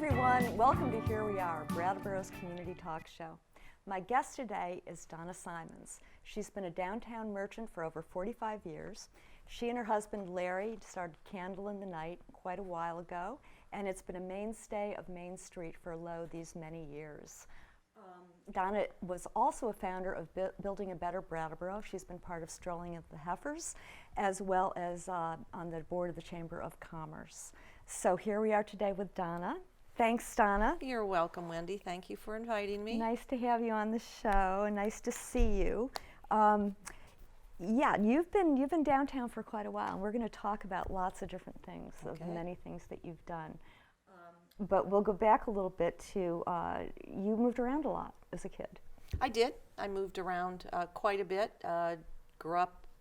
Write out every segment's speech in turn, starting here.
everyone. Welcome to Here We Are, Brattleboro's community talk show. My guest today is Donna Simons. She's been a downtown merchant for over 45 years. She and her husband Larry started Candle in the Night quite a while ago, and it's been a mainstay of Main Street for these many years. Donna was also a founder of Building a Better Brattleboro. She's been part of Strolling of the Heifers, as well as on the board of the Chamber of Commerce. So here we are today with Donna. Thanks, Donna. You're welcome, Wendy. Thank you for inviting me. Nice to have you on the show, and nice to see you. Yeah, you've been downtown for quite a while, and we're going to talk about lots of different things, of the many things that you've done. But we'll go back a little bit to, you moved around a lot as a kid. I did. I moved around quite a bit.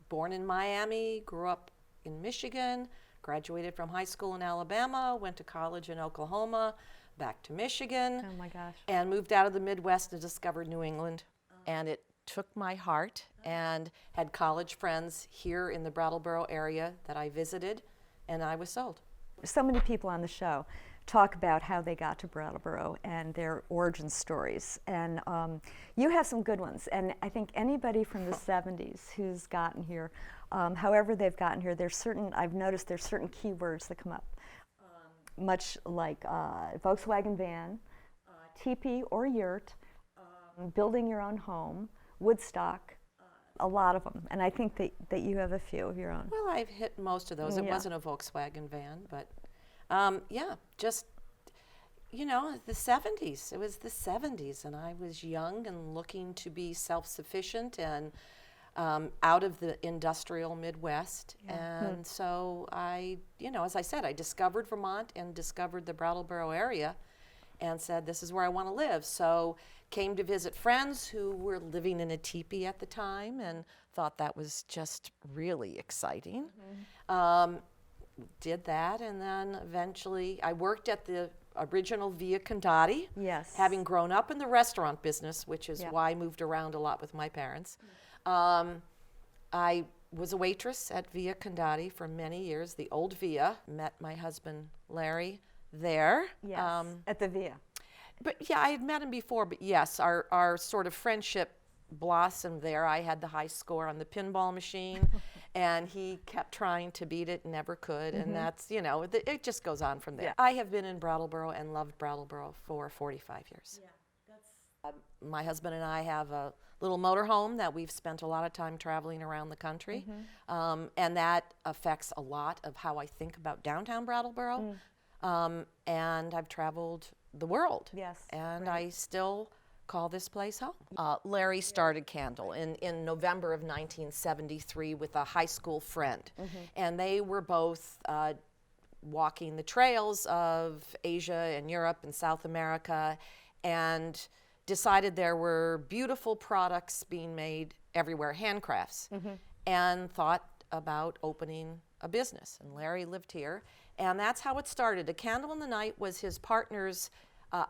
Born in Miami, grew up in Michigan, graduated from high school in Alabama, went to college in Oklahoma, back to Michigan. Oh my gosh. And moved out of the Midwest and discovered New England. And it took my heart, and had college friends here in the Brattleboro area that I visited, and I was sold. So many people on the show talk about how they got to Brattleboro and their origin stories, and you have some good ones. And I think anybody from the 70s who's gotten here, however they've gotten here, I've noticed there's certain keywords that come up, much like Volkswagen van, teepee or yurt, building your own home, Woodstock, a lot of them. And I think that you have a few of your own. Well, I've hit most of those. It wasn't a Volkswagen van, but just, the 70s. It was the 70s, and I was young and looking to be self-sufficient and out of the industrial Midwest. And so I, as I said, I discovered Vermont and discovered the Brattleboro area and said, this is where I want to live. So came to visit friends who were living in a teepee at the time and thought that was just really exciting. Did that, and then eventually I worked at the original Via Condati. Yes. Having grown up in the restaurant business, which is why I moved around a lot with my parents. I was a waitress at Via Condati for many years, the old Via. Met my husband Larry there. Yes, at the Via. But yeah, I had met him before, but yes, our sort of friendship blossomed there. I had the high score on the pinball machine, and he kept trying to beat it and never could, and that's, it just goes on from there. Yeah. I have been in Brattleboro and loved Brattleboro for 45 years. Yeah, My husband and I have a little motorhome that we've spent a lot of time traveling around the country, and that affects a lot of how I think about downtown Brattleboro, and I've traveled the world. Yes. And I still call this place home. Larry started Candle in November of 1973 with a high school friend. And they were both walking the trails of Asia and Europe and South America, and decided there were beautiful products being made everywhere, handcrafts, and thought about opening a business. And Larry lived here. And that's how it started. A Candle in the Night was his partner's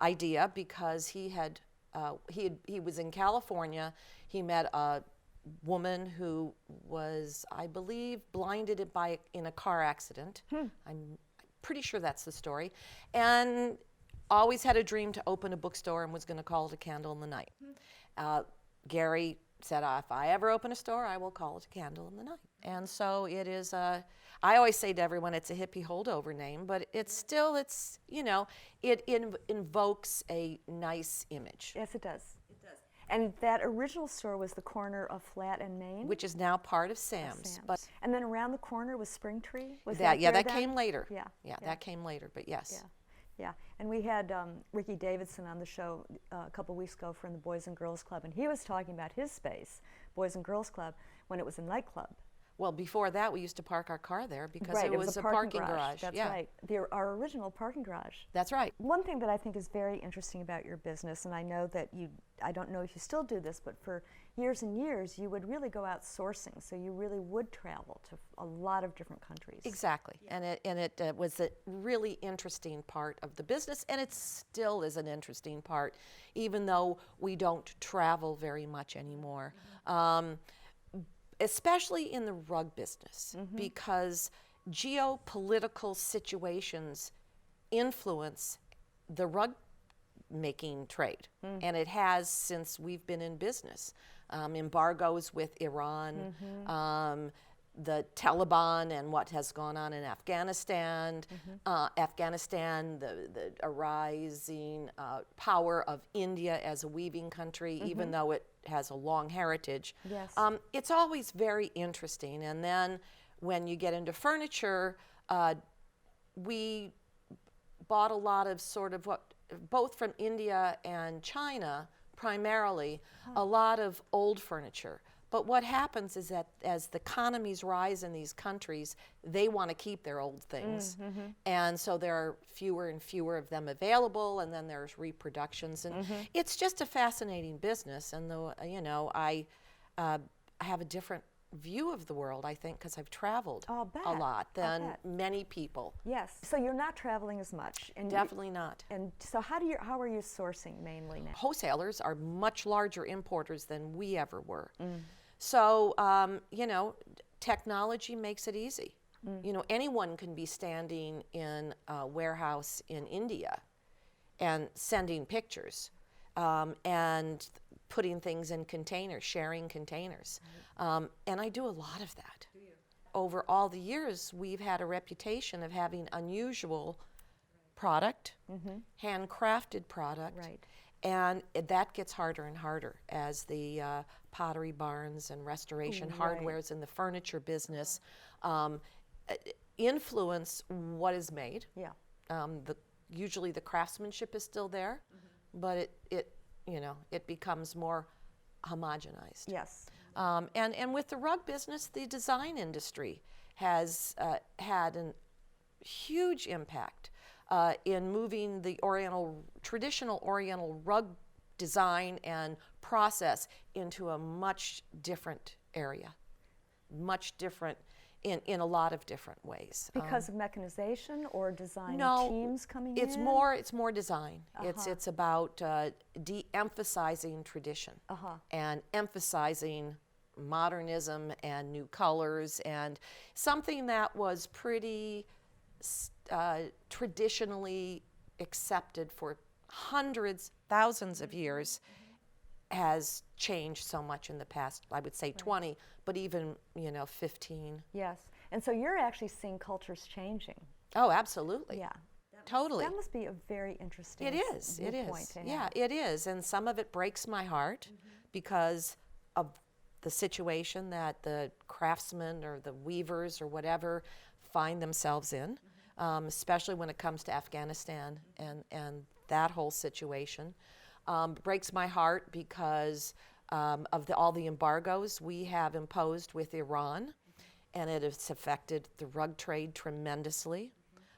idea, because he was in California. He met a woman who was, I believe, blinded in a car accident. I'm pretty sure that's the story. And always had a dream to open a bookstore and was going to call it a Candle in the Night. Gary said, if I ever open a store, I will call it a Candle in the Night. And so it is I always say to everyone, it's a hippie holdover name, but it invokes a nice image. Yes, it does. It does. And that original store was the corner of Flat and Main, which is now part of Sam's. But and then around the corner was Springtree. Was that there came later. Yeah, that came later. But yes. Yeah, and we had Ricky Davidson on the show a couple weeks ago from the Boys and Girls Club, and he was talking about his space, Boys and Girls Club, when it was a nightclub. Well, before that, we used to park our car there because it was a parking garage. That's right. Our original parking garage. That's right. One thing that I think is very interesting about your business, and I know that I don't know if you still do this, but for years and years, you would really go out sourcing. So you really would travel to a lot of different countries. Exactly. Yeah. And it was a really interesting part of the business, and it still is an interesting part, even though we don't travel very much anymore. Especially in the rug business, because geopolitical situations influence the rug making trade, and it has since we've been in business. Embargoes with Iran, the Taliban and what has gone on in Afghanistan, the arising power of India as a weaving country, even though it has a long heritage. Yes. It's always very interesting. And then when you get into furniture, we bought a lot of sort of what, both from India and China primarily, a lot of old furniture. But what happens is that as the economies rise in these countries, they want to keep their old things. And so there are fewer and fewer of them available, and then there's reproductions. And it's just a fascinating business. And though, you know, I have a different view of the world, I think, because I've traveled a lot than many people. Yes. So you're not traveling as much. And Definitely not. And so how are you sourcing mainly now? Wholesalers are much larger importers than we ever were. So, you know, technology makes it easy. You know, anyone can be standing in a warehouse in India and sending pictures and putting things in containers, sharing containers. And I do a lot of that. Over all the years, we've had a reputation of having unusual product, handcrafted product. Right. And that gets harder and harder as the pottery barns and restoration hardwares in the furniture business influence what is made. Yeah. Usually the craftsmanship is still there, but it becomes more homogenized. Yes. And with the rug business, the design industry has had a huge impact in moving the traditional Oriental rug design and process into a much different area, much different in a lot of different ways. Because of mechanization or design teams coming it's in? It's more design. It's about de-emphasizing tradition and emphasizing modernism and new colors, and something that was pretty traditionally accepted for hundreds, thousands of years has changed so much in the past, I would say 20, but even, 15. Yes. And so you're actually seeing cultures changing. Oh, absolutely. Yeah. Totally. That must be a very interesting It is. viewpoint to have. Yeah, it is. And some of it breaks my heart because of the situation that the craftsmen or the weavers or whatever find themselves in, especially when it comes to Afghanistan and that whole situation. Breaks my heart because of all the embargoes we have imposed with Iran, and it has affected the rug trade tremendously.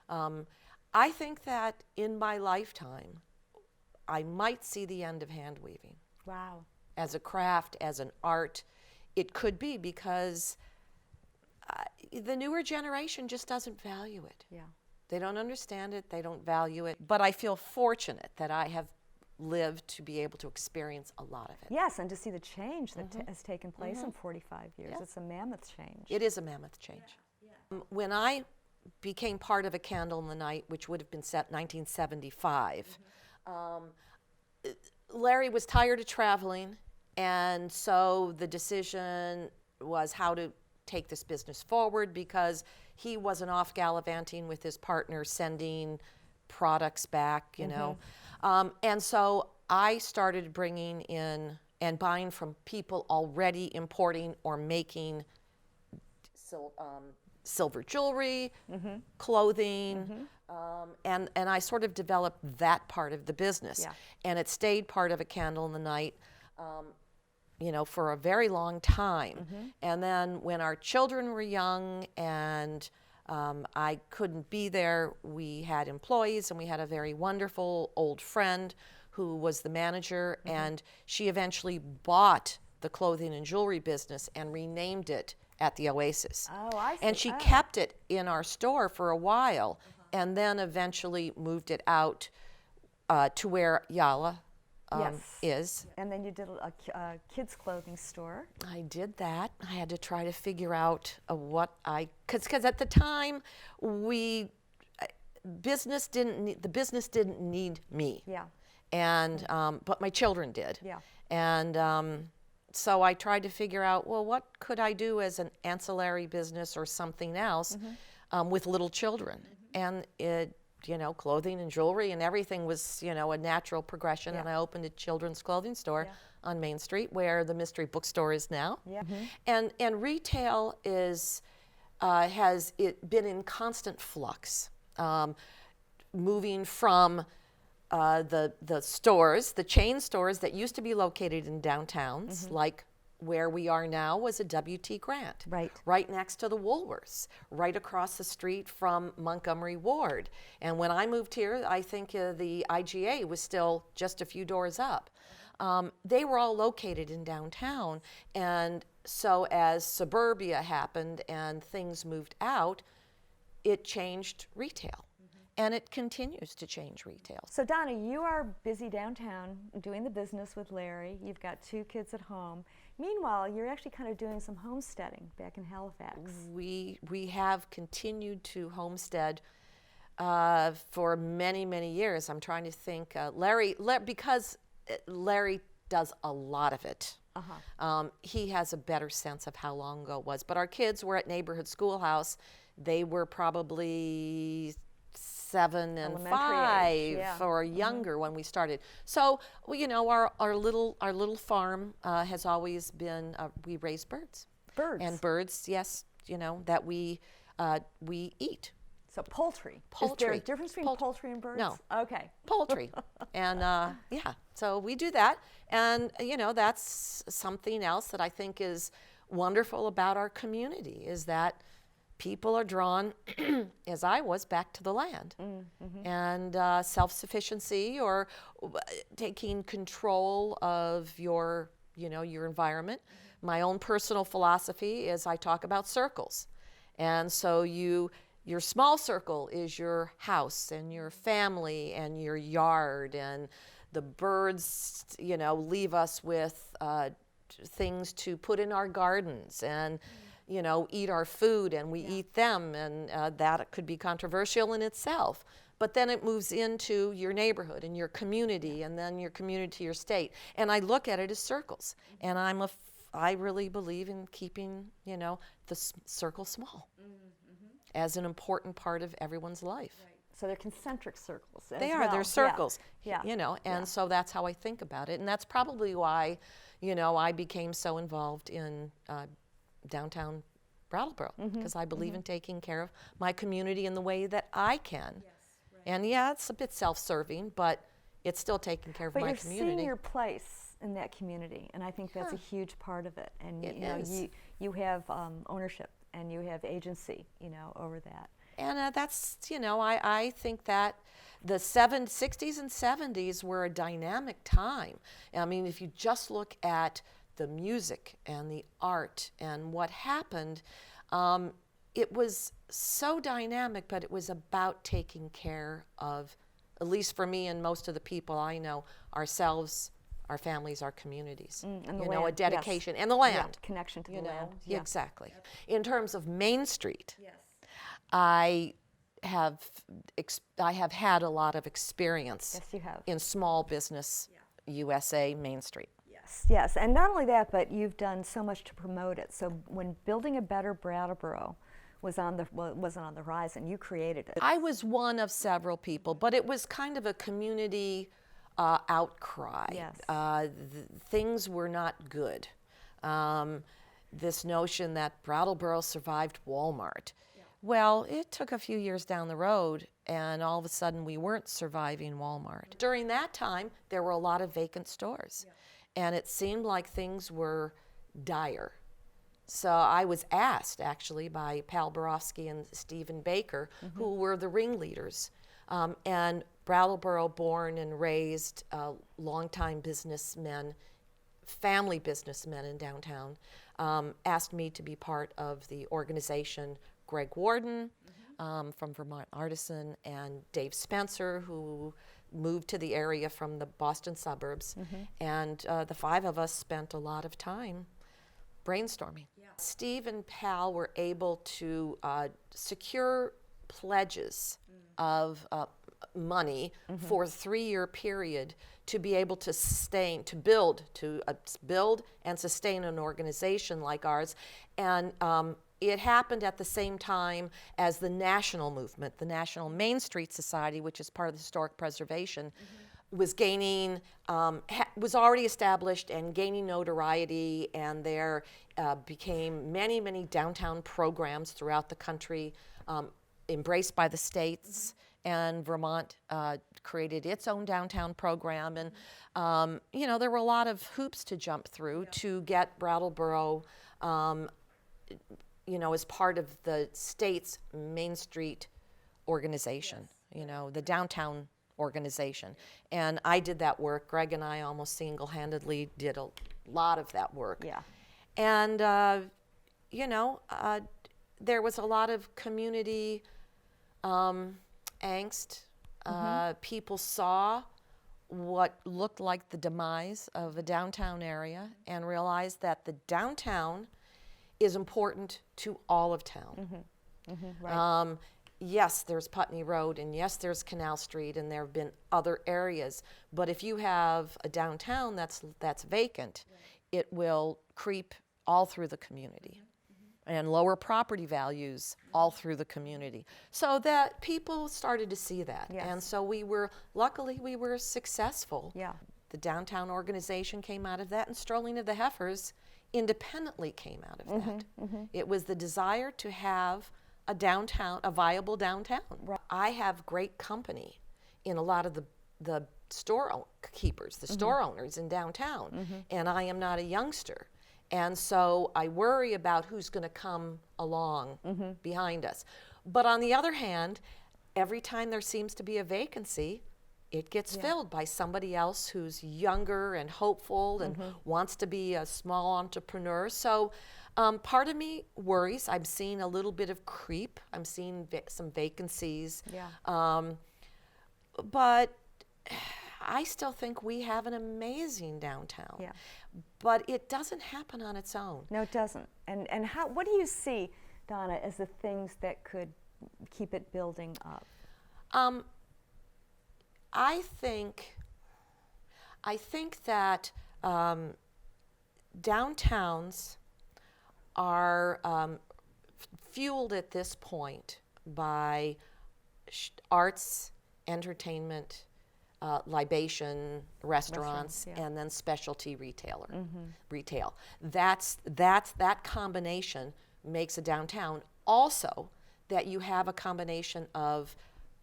I think that in my lifetime, I might see the end of hand weaving. Wow. As a craft, as an art. It could be because the newer generation just doesn't value it. Yeah. They don't understand it, they don't value it. But I feel fortunate that I have lived to be able to experience a lot of it. Yes, and to see the change that has taken place in 45 years. It's a mammoth change. It is a mammoth change. When I became part of A Candle in the Night, which would have been set 1975, Larry was tired of traveling, and so the decision was how to take this business forward, because he wasn't off gallivanting with his partner sending products back, you know. And so I started bringing in and buying from people already importing or making silver jewelry, clothing, and I sort of developed that part of the business. Yeah. And it stayed part of A Candle in the Night, for a very long time. And then when our children were young and I couldn't be there, we had employees, and we had a very wonderful old friend who was the manager, and she eventually bought the clothing and jewelry business and renamed it at the Oasis. Oh, I see. And she kept it in our store for a while, and then eventually moved it out to where Yala is. And then you did a kids' clothing store. I did that. I had to try to figure out because at the time the business didn't need me. Yeah. And but my children did. Yeah. And so I tried to figure out, well, what could I do as an ancillary business or something else with little children? And it, clothing and jewelry and everything was, a natural progression. And I opened a children's clothing store on Main Street, where the Mystery Bookstore is now. Yeah. And retail has been in constant flux, moving from the stores, the chain stores that used to be located in downtowns, like where we are now was a W.T. Grant, right next to the Woolworths, right across the street from Montgomery Ward. And when I moved here, I think the IGA was still just a few doors up. They were all located in downtown, and so as suburbia happened and things moved out, it changed retail. And it continues to change retail. So Donna, you are busy downtown doing the business with Larry. You've got 2 kids at home. Meanwhile, you're actually kind of doing some homesteading back in Halifax. We have continued to homestead for many, many years. I'm trying to think. Because Larry does a lot of it. He has a better sense of how long ago it was. But our kids were at neighborhood schoolhouse. They were probably 7 and 5 or younger when we started. So, our little farm has always been we raise birds. And birds, yes, that we eat. So poultry. Is there a difference between poultry and birds? No. Okay. Poultry. And so we do that. And that's something else that I think is wonderful about our community, is that people are drawn, as I was, back to the land. And self-sufficiency, or taking control of your environment. My own personal philosophy is I talk about circles. And so your small circle is your house and your family and your yard, and the birds, leave us with things to put in our gardens and eat our food, and we eat them, and that could be controversial in itself. But then it moves into your neighborhood and your community, and then your community, your state. And I look at it as circles. And I really believe in keeping, the circle small as an important part of everyone's life. So they're concentric circles. They're circles. And so that's how I think about it. And that's probably why, I became so involved in downtown Brattleboro, because I believe in taking care of my community in the way that I can. And it's a bit self-serving, but it's still taking care of my community. But you're seeing your place in that community, and I think that's a huge part of it. And you have ownership, and you have agency, over that. And that's, I think that the 60s and 70s were a dynamic time. I mean, if you just look at the music and the art and what happened, it was so dynamic, but it was about taking care of, at least for me and most of the people I know, ourselves, our families, our communities. And the land, a dedication, and the land. Connection to the land. Exactly. In terms of Main Street, I have had a lot of experience in small business USA Main Street. Yes, and not only that, but you've done so much to promote it. So when building a better Brattleboro wasn't on the horizon, you created it. I was one of several people, but it was kind of a community outcry. Things were not good. This notion that Brattleboro survived Walmart. Well, it took a few years down the road, and all of a sudden we weren't surviving Walmart. During that time, there were a lot of vacant stores. And it seemed like things were dire. So I was asked, actually, by Pal Borofsky and Stephen Baker, who were the ringleaders. And Brattleboro born and raised longtime businessmen, family businessmen in downtown, asked me to be part of the organization. Greg Warden from Vermont Artisan, and Dave Spencer, who moved to the area from the Boston suburbs. And the 5 of us spent a lot of time brainstorming. Steve and Pal were able to secure pledges of money for a 3-year period to be able to sustain, to build and sustain an organization like ours. And it happened at the same time as the national movement, the National Main Street Society, which is part of the historic preservation, was gaining, was already established and gaining notoriety, and there became many, many downtown programs throughout the country, embraced by the states, and Vermont created its own downtown program, and you know, there were a lot of hoops to jump through to get Brattleboro, you know, as part of the state's Main Street organization, you know, the downtown organization. And I did that work. Greg and I almost single-handedly did a lot of that work. Yeah. And, you know, there was a lot of community angst. People saw what looked like the demise of a downtown area and realized that the downtown is important to all of town. Right. Yes, there's Putney Road, and yes, there's Canal Street, and there have been other areas. But if you have a downtown that's vacant, it will creep all through the community and lower property values all through the community. So that people started to see that. Yes. And so luckily we were successful. Yeah. The downtown organization came out of that, and Strolling of the Heifers independently came out of that. It was the desire to have a downtown, a viable downtown. Right. I have great company in a lot of the store keepers, the store owners in downtown, and I am not a youngster. And so I worry about who's going to come along behind us. But on the other hand, every time there seems to be a vacancy, it gets filled by somebody else who's younger and hopeful and wants to be a small entrepreneur. So part of me worries. I'm seeing a little bit of creep. I'm seeing some vacancies. Yeah. But I still think we have an amazing downtown. Yeah. But it doesn't happen on its own. No, it doesn't. And what do you see, Donna, as the things that could keep it building up? I think that downtowns are fueled at this point by arts, entertainment, libation, restaurants, yeah. and then specialty retail. That combination makes a downtown. Also, that you have a combination of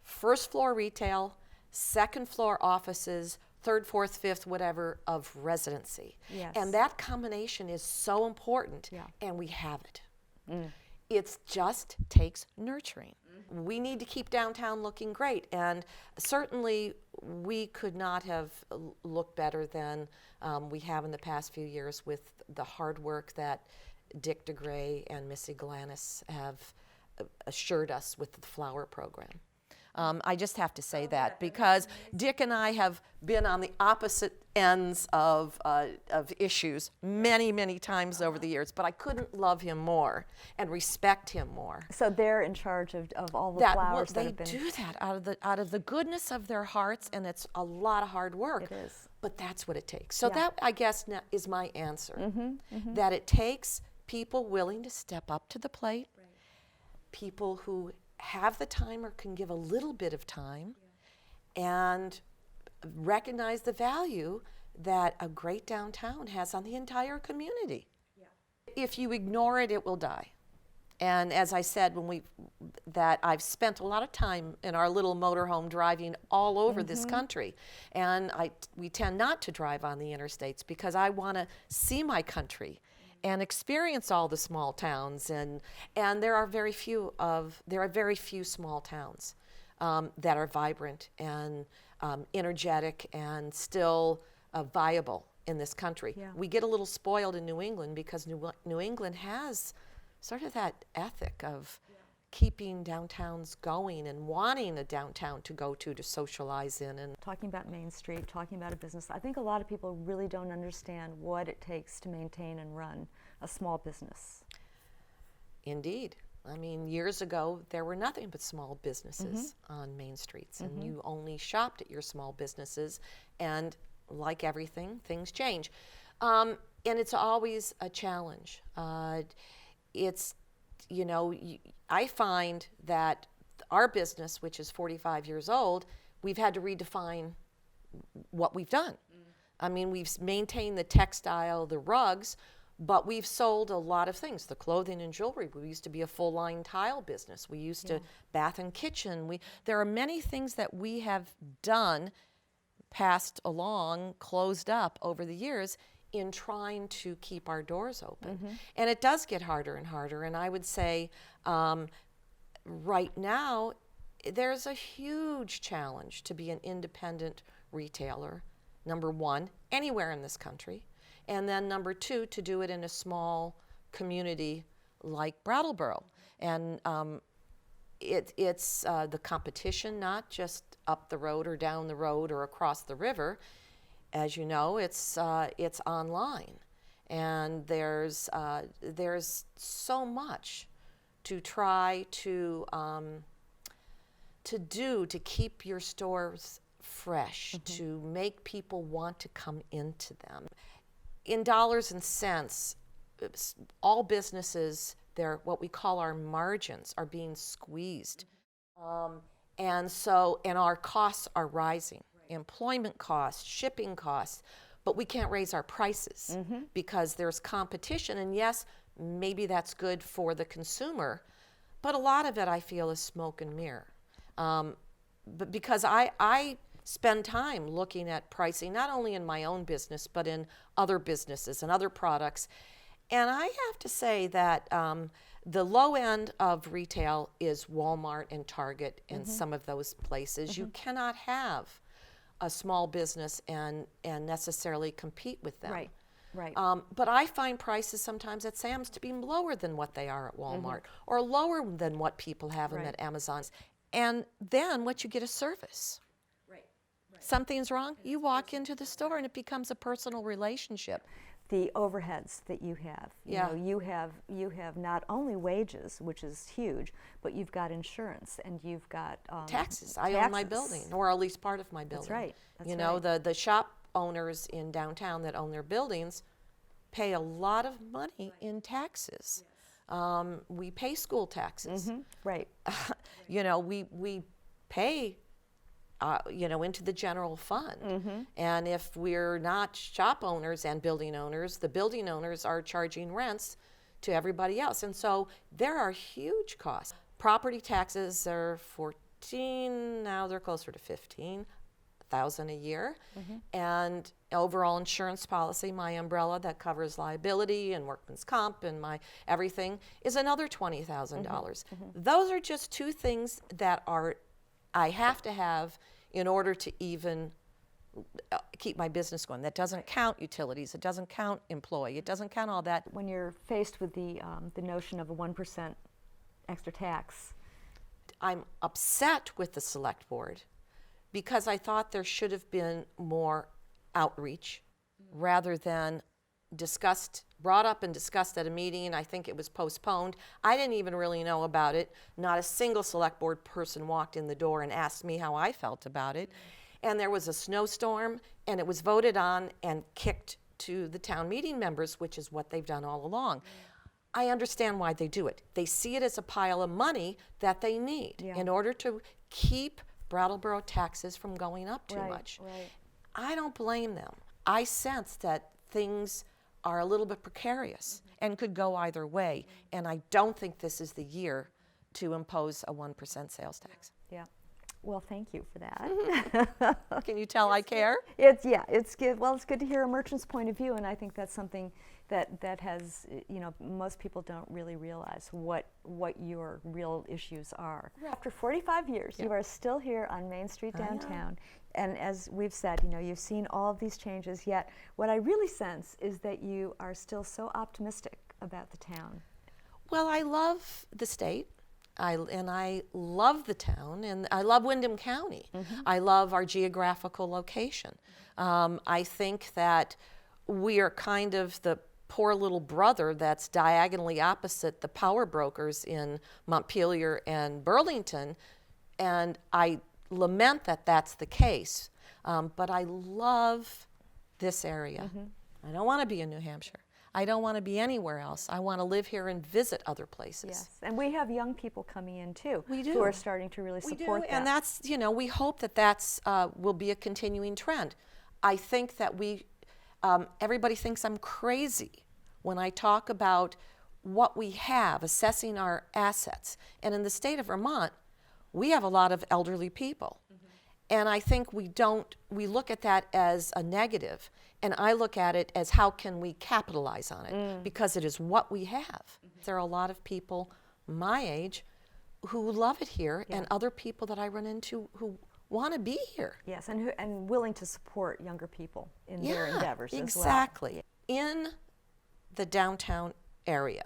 first floor retail, second floor offices, third, fourth, fifth, whatever, of residency. Yes. And that combination is so important, Yeah. and we have it. It just takes nurturing. We need to keep downtown looking great, and certainly we could not have looked better than we have in the past few years with the hard work that Dick DeGray and Missy Glanis have assured us with the flower program. I just have to say that because Dick and I have been on the opposite ends of issues many, many times over the years, but I couldn't love him more and respect him more. So they're in charge of all the flowers that have been... They do that out of the goodness of their hearts, and it's a lot of hard work. It is. But that's what it takes. So Yeah. that, I guess, is my answer. That it takes people willing to step up to the plate, people who have the time or can give a little bit of time, and recognize the value that a great downtown has on the entire community. If you ignore it, it will die. And as I said, that I've spent a lot of time in our little motorhome driving all over this country, and we tend not to drive on the interstates because I want to see my country and experience all the small towns, and there are very few small towns that are vibrant and energetic and still viable in this country. Yeah. We get a little spoiled in New England because New England has sort of that ethic of keeping downtowns going and wanting a downtown to go to socialize in. And Talking about Main Street, talking about a business, I think a lot of people really don't understand what it takes to maintain and run a small business. Indeed. I mean, years ago, there were nothing but small businesses on main streets, and you only shopped at your small businesses, and like everything, things change. And it's always a challenge. It's, you know, I find that our business, which is 45 years old, we've had to redefine what we've done. I mean, we've maintained the textile, the rugs, but we've sold a lot of things, the clothing and jewelry. We used to be a full-line tile business. We used to bath and kitchen. There are many things that we have done, passed along, closed up over the years in trying to keep our doors open. And it does get harder and harder. And I would say right now, there's a huge challenge to be an independent retailer, number one, anywhere in this country. And then number two, to do it in a small community like Brattleboro. And it's the competition, not just up the road or down the road or across the river. As you know, it's online. And there's so much to try to do to keep your stores fresh, to make people want to come into them. In dollars and cents, all businesses, what we call our margins are being squeezed. And our costs are rising. Employment costs, shipping costs, but we can't raise our prices because there's competition. And yes, maybe that's good for the consumer, but a lot of it I feel is smoke and mirror. But because I spend time looking at pricing, not only in my own business, but in other businesses and other products. And I have to say that the low end of retail is Walmart and Target and some of those places. You cannot have a small business and necessarily compete with them. Right, right. But I find prices sometimes at Sam's to be lower than what they are at Walmart or lower than what people have them at Amazon's. And then what you get is service. Something's wrong, you walk into the store and it becomes a personal relationship. The overheads that you have, you know, you have not only wages, which is huge, but you've got insurance and you've got taxes. I own my building, or at least part of my building. That's right. That's you know, the shop owners in downtown that own their buildings pay a lot of money in taxes. We pay school taxes. Right. You know, we pay you know, into the general fund. And if we're not shop owners and building owners, the building owners are charging rents to everybody else. And so there are huge costs. Property taxes are 14, now they're closer to 15,000 a year. And overall insurance policy, my umbrella that covers liability and workman's comp and my everything, is another $20,000. Those are just two things that I have to have in order to even keep my business going. That doesn't count utilities. It doesn't count employee. It doesn't count all that. When you're faced with the notion of a 1% extra tax, I'm upset with the select board because I thought there should have been more outreach rather than brought up and discussed at a meeting, and I think it was postponed. I didn't even really know about it. Not a single select board person walked in the door and asked me how I felt about it. And there was a snowstorm, and it was voted on and kicked to the town meeting members, which is what they've done all along. I understand why they do it. They see it as a pile of money that they need in order to keep Brattleboro taxes from going up too much. I don't blame them. I sense that things are a little bit precarious and could go either way. And I don't think this is the year to impose a 1% sales tax. Yeah. Well, thank you for that. Can you tell I care? It's good. Well, it's good to hear a merchant's point of view, and I think that's something that has, you know, most people don't really realize what your real issues are. After 45 years, you are still here on Main Street downtown. And as we've said, you know, you've seen all of these changes, yet what I really sense is that you are still so optimistic about the town. Well, I love the state, and I love the town, and I love Windham County. I love our geographical location. I think that we are kind of the poor little brother that's diagonally opposite the power brokers in Montpelier and Burlington, and I lament that that's the case. But I love this area. I don't want to be in New Hampshire. I don't want to be anywhere else. I want to live here and visit other places. Yes, and we have young people coming in too. We do. Who are starting to really support that. And that's, we hope that that's will be a continuing trend. I think that everybody thinks I'm crazy when I talk about what we have, assessing our assets. And in the state of Vermont, we have a lot of elderly people. And I think we look at that as a negative. And I look at it as how can we capitalize on it, because it is what we have. There are a lot of people my age who love it here, and other people that I run into who want to be here. Yes, and willing to support younger people in their endeavors exactly. as well. In the downtown area,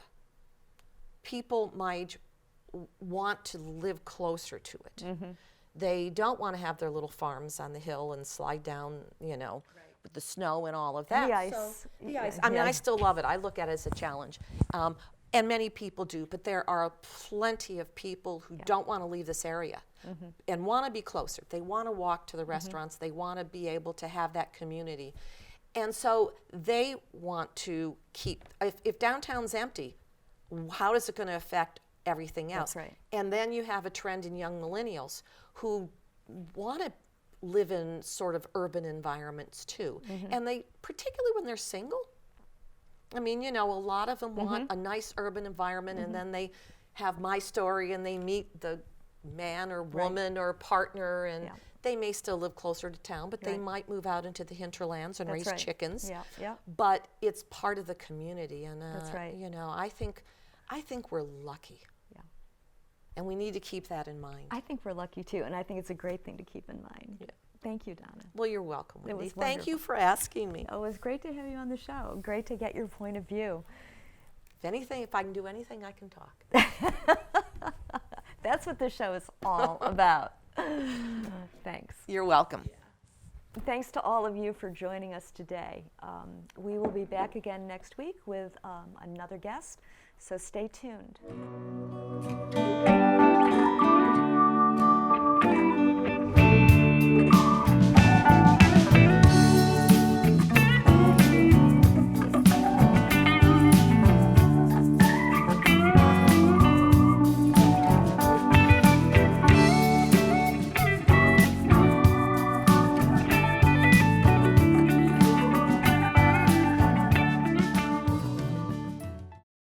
people my age want to live closer to it. They don't want to have their little farms on the hill and slide down, with the snow and all of that. The ice. The ice. I mean, I still love it. I look at it as a challenge. And many people do, but there are plenty of people who don't want to leave this area and want to be closer. They want to walk to the restaurants. They want to be able to have that community. And so they want to keep, if downtown's empty, how is it going to affect everything else? That's right. And then you have a trend in young millennials who want to live in sort of urban environments too. And they, particularly when they're single, I mean, a lot of them want a nice urban environment, and then they have my story and they meet the man or woman or partner, and they may still live closer to town, but they might move out into the hinterlands and raise chickens. But it's part of the community, and that's right. I think we're lucky. And we need to keep that in mind. I think we're lucky too, and I think it's a great thing to keep in mind. Thank you, Donna. Well, you're welcome, Wendy. It was Thank you for asking me. Oh, it was great to have you on the show. Great to get your point of view. If I can do anything, I can talk. That's what this show is all about. Thanks. You're welcome. Thanks to all of you for joining us today. We will be back again next week with another guest, so stay tuned.